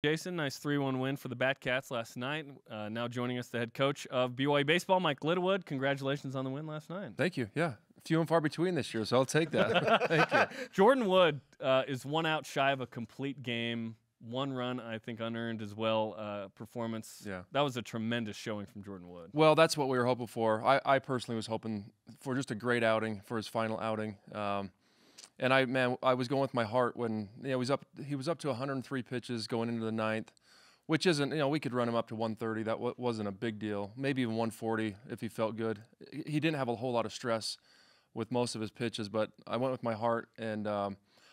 Jason, nice 3-1 win for the Batcats last night. Now joining us, the head coach of BYU baseball, Mike Littlewood. Congratulations on the win last night. Thank you. Yeah, few and far between this year, so I'll take that. Thank you. Jordan Wood is 1 out shy of a complete game. 1 run, I think, unearned as well. Performance. Yeah, that was a tremendous showing from Jordan Wood. Well, that's what we were hoping for. I personally was hoping for just a great outing for his final outing. And I was going with my heart when he was up to 103 pitches going into the 9th, which isn't, we could run him up to 130. That wasn't a big deal. Maybe even 140 if he felt good. He didn't have a whole lot of stress with most of his pitches, but I went with my heart. And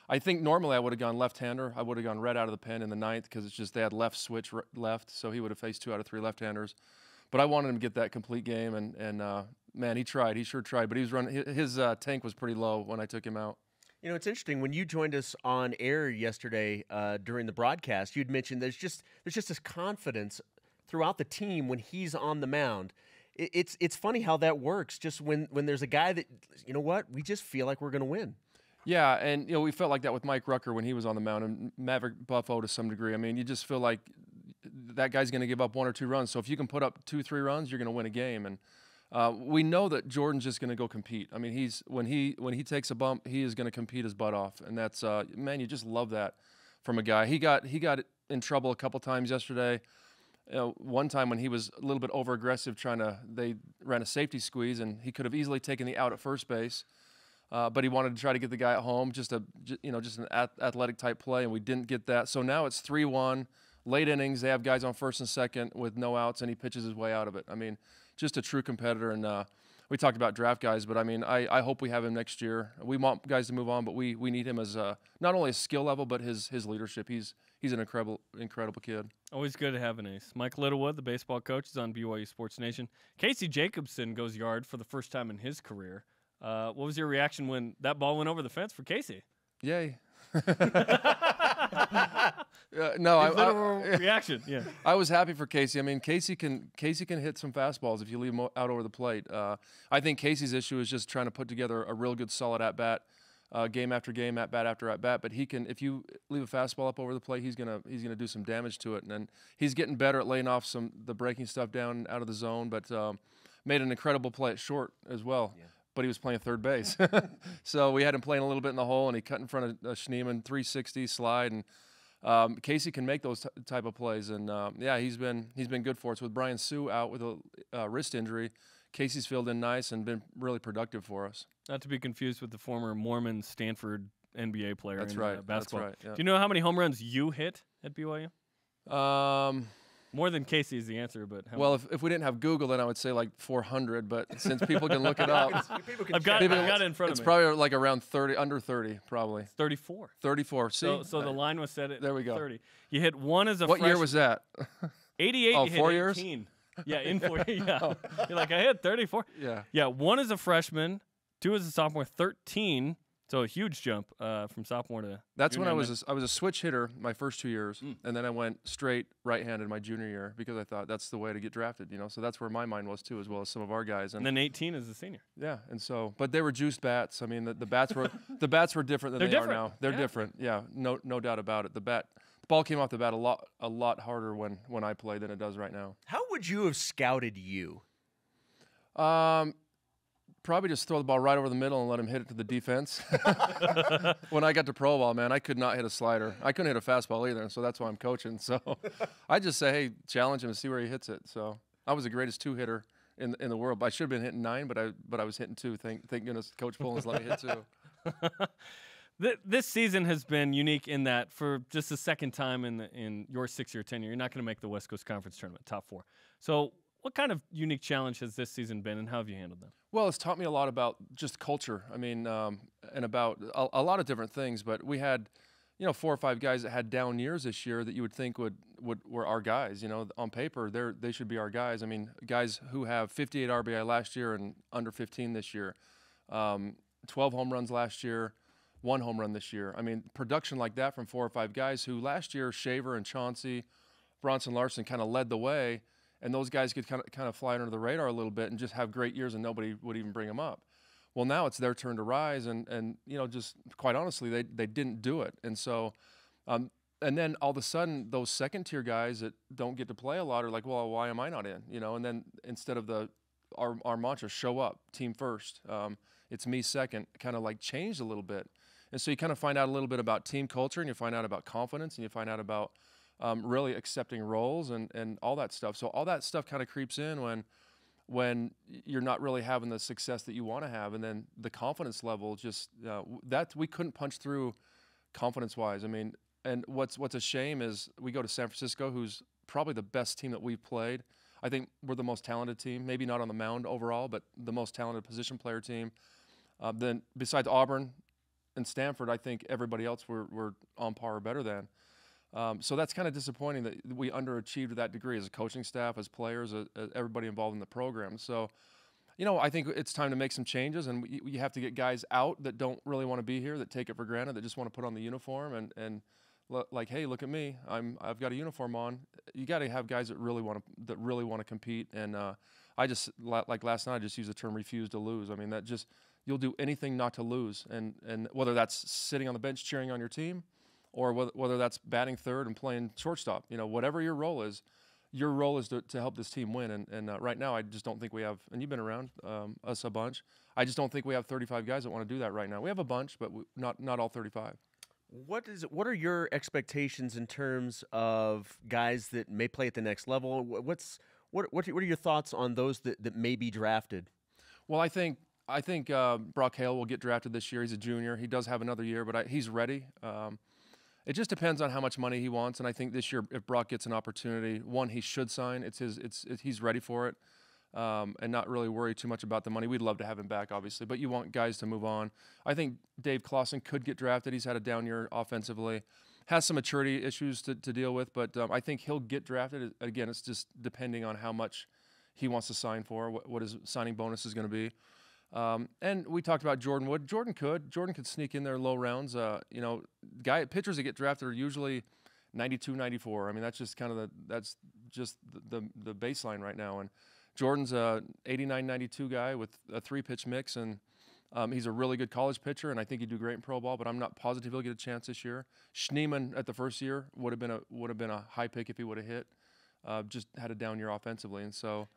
I think normally I would have gone left-hander. I would have gone right out of the pen in the 9th because it's just they had left switch left, so he would have faced 2 out of 3 left-handers. But I wanted him to get that complete game, and man, he tried. He sure tried. But he was running. His tank was pretty low when I took him out. You know, it's interesting. When you joined us on air yesterday during the broadcast, you'd mentioned there's just this confidence throughout the team when he's on the mound. It's funny how that works. Just when there's a guy that, we just feel like we're going to win. Yeah, and we felt like that with Mike Rucker when he was on the mound, and Maverick Buffo to some degree. I mean, you just feel like that guy's going to give up 1 or 2 runs. So if you can put up 2, 3 runs, you're going to win a game. And we know that Jordan's just going to go compete. I mean, when he takes a bump, he is going to compete his butt off, and that's man, you just love that from a guy. He got in trouble a couple times yesterday. One time when he was a little bit over aggressive, they ran a safety squeeze, and he could have easily taken the out at first base, but he wanted to try to get the guy at home, just an athletic type play, and we didn't get that. So now it's 3-1. Late innings, they have guys on first and second with no outs, and he pitches his way out of it. I mean, just a true competitor. And we talked about draft guys, but I mean, I hope we have him next year. We want guys to move on, but we need him as not only his skill level, but his leadership. He's an incredible kid. Always good to have an ace. Mike Littlewood, the baseball coach, is on BYU Sports Nation. Casey Jacobson goes yard for the first time in his career. What was your reaction when that ball went over the fence for Casey? Yay. Reaction. Yeah, I was happy for Casey. I mean, Casey can hit some fastballs if you leave him out over the plate. I think Casey's issue is just trying to put together a real good solid at bat, game after game, at bat after at bat. But he can, if you leave a fastball up over the plate, he's gonna do some damage to it. And then he's getting better at laying off the breaking stuff down out of the zone. But made an incredible play at short as well. Yeah. But he was playing third base. So we had him playing a little bit in the hole, and he cut in front of Schneemann, 360 slide, and Casey can make those type of plays. And yeah, he's been good for us. With Brian Sue out with a wrist injury, Casey's filled in nice and been really productive for us. Not to be confused with the former Mormon Stanford NBA player. That's in right. Basketball. That's right. Yeah. Do you know how many home runs you hit at BYU? More than Casey is the answer, but well, if we didn't have Google, then I would say like 400. But since people can look it up, I've got it in front of me. It's probably like around 30, under 30, probably. 34. 34. See, so the line was set at there we go. 30. You hit 1 as a What year was that? 88. Oh, you hit 4 18. years. Yeah, in 4 years. Yeah. You're like, I hit 34. Yeah. Yeah, 1 as a freshman, 2 as a sophomore, 13. So a huge jump from sophomore to That's junior. when I was a switch hitter my first 2 years, and then I went straight right-handed my junior year because I thought that's the way to get drafted, So that's where my mind was too, as well as some of our guys. And then 18 as a senior. Yeah, and so, but they were juiced bats. I mean, the bats were different than they are now. They're different. Yeah, no doubt about it. The ball came off the bat a lot harder when I played than it does right now. How would you have scouted you? Probably just throw the ball right over the middle and let him hit it to the defense. When I got to pro ball, man, I could not hit a slider. I couldn't hit a fastball either, and so that's why I'm coaching. So I just say, hey, challenge him and see where he hits it. So I was the greatest 2 hitter in the world. I should have been hitting 9, but I was hitting 2. Thank goodness Coach Pullins let me hit 2. This season has been unique in that for just the second time in your 6-year tenure, you're not going to make the West Coast Conference Tournament, top 4. So what kind of unique challenge has this season been, and how have you handled them? Well, it's taught me a lot about just culture. I mean, and about a lot of different things. But we had, 4 or 5 guys that had down years this year that you would think were our guys. On paper, they should be our guys. I mean, guys who have 58 RBI last year and under 15 this year, 12 home runs last year, 1 home run this year. I mean, production like that from 4 or 5 guys who last year Shaver and Chauncey, Bronson Larson kind of led the way. And those guys could kind of fly under the radar a little bit and just have great years, and nobody would even bring them up. Well, now it's their turn to rise, and just quite honestly, they didn't do it. And so And then all of a sudden, those second-tier guys that don't get to play a lot are like, well, why am I not in? You know, and then instead of our mantra, show up, team first, it's me second, kind of like changed a little bit. And so you kind of find out a little bit about team culture, and you find out about confidence, and you find out about really accepting roles and all that stuff. So all that stuff kind of creeps in when you're not really having the success that you want to have, and then the confidence level just that we couldn't punch through confidence-wise. I mean, and what's a shame is we go to San Francisco, who's probably the best team that we've played. I think we're the most talented team, maybe not on the mound overall, but the most talented position player team. Then besides Auburn and Stanford, I think everybody else we're on par or better than. So that's kind of disappointing that we underachieved to that degree as a coaching staff, as players, as everybody involved in the program. So, you know, I think it's time to make some changes, and you have to get guys out that don't really want to be here, that take it for granted, that just want to put on the uniform and like, hey, look at me, I've got a uniform on. You got to have guys that really want to compete. And I just like last night, I just used the term refuse to lose. I mean, that just you'll do anything not to lose, and whether that's sitting on the bench cheering on your team, or whether that's batting third and playing shortstop, you know, whatever your role is to help this team win. And right now, I just don't think we have, and you've been around us a bunch, I just don't think we have 35 guys that want to do that right now. We have a bunch, but not all 35. What are your expectations in terms of guys that may play at the next level? What are your thoughts on those that may be drafted? Well, I think Brock Hale will get drafted this year. He's a junior. He does have another year, but he's ready. It just depends on how much money he wants, and I think this year, if Brock gets an opportunity, one, he should sign. He's ready for it, and not really worry too much about the money. We'd love to have him back, obviously, but you want guys to move on. I think Dave Clausen could get drafted. He's had a down year offensively, has some maturity issues to deal with, but I think he'll get drafted. Again, it's just depending on how much he wants to sign for, what his signing bonus is going to be. And we talked about Jordan Wood. Jordan could sneak in there low rounds. You know, pitchers that get drafted are usually 92, 94. I mean, that's just kind of the baseline right now. And Jordan's a 89, 92 guy with a 3-pitch mix, and he's a really good college pitcher, and I think he'd do great in pro ball, but I'm not positive he'll get a chance this year. Schneemann at the first year would have been a high pick if he would have hit. Just had a down year offensively, and so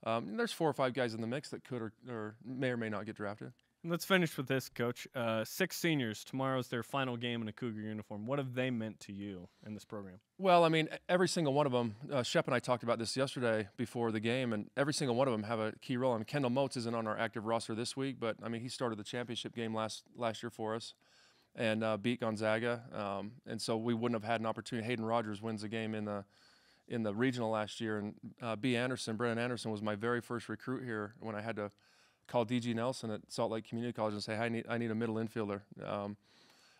there's 4 or 5 guys in the mix that could or may not get drafted. Let's finish with this, Coach. 6 seniors. Tomorrow's their final game in a Cougar uniform. What have they meant to you in this program? Well, I mean, every single one of them, Shep and I talked about this yesterday before the game, and every single one of them have a key role. I mean, Kendall Moats isn't on our active roster this week, but, I mean, he started the championship game last year for us and beat Gonzaga. And so we wouldn't have had an opportunity. Hayden Rogers wins the game in the regional last year, and Brennan Anderson was my very first recruit here when I had to call D.G. Nelson at Salt Lake Community College and say, hey, I need a middle infielder.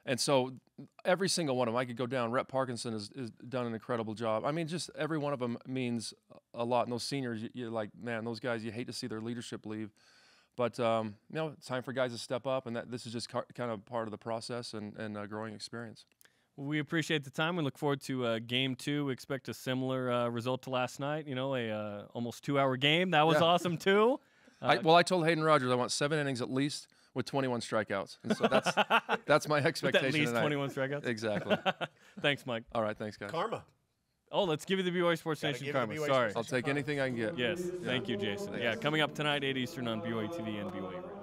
And so every single one of them, I could go down. Rhett Parkinson has done an incredible job. I mean, just every one of them means a lot. And those seniors, you're like, man, those guys, you hate to see their leadership leave. But, you know, it's time for guys to step up, and this is just kind of part of the process and a growing experience. We appreciate the time. We look forward to Game 2. We expect a similar result to last night. You know, a almost 2-hour game. That was awesome too. I told Hayden Rogers I want 7 innings at least with 21 strikeouts. And so that's my expectation. With at least tonight. 21 strikeouts. Exactly. Thanks, Mike. All right, thanks, guys. Karma. Oh, let's give you the BYU Sports Nation karma. Sorry. I'll take anything I can get. Yes. Thank you, Jason. Yeah, coming up tonight, 8 Eastern on BYUtv and BYU Radio.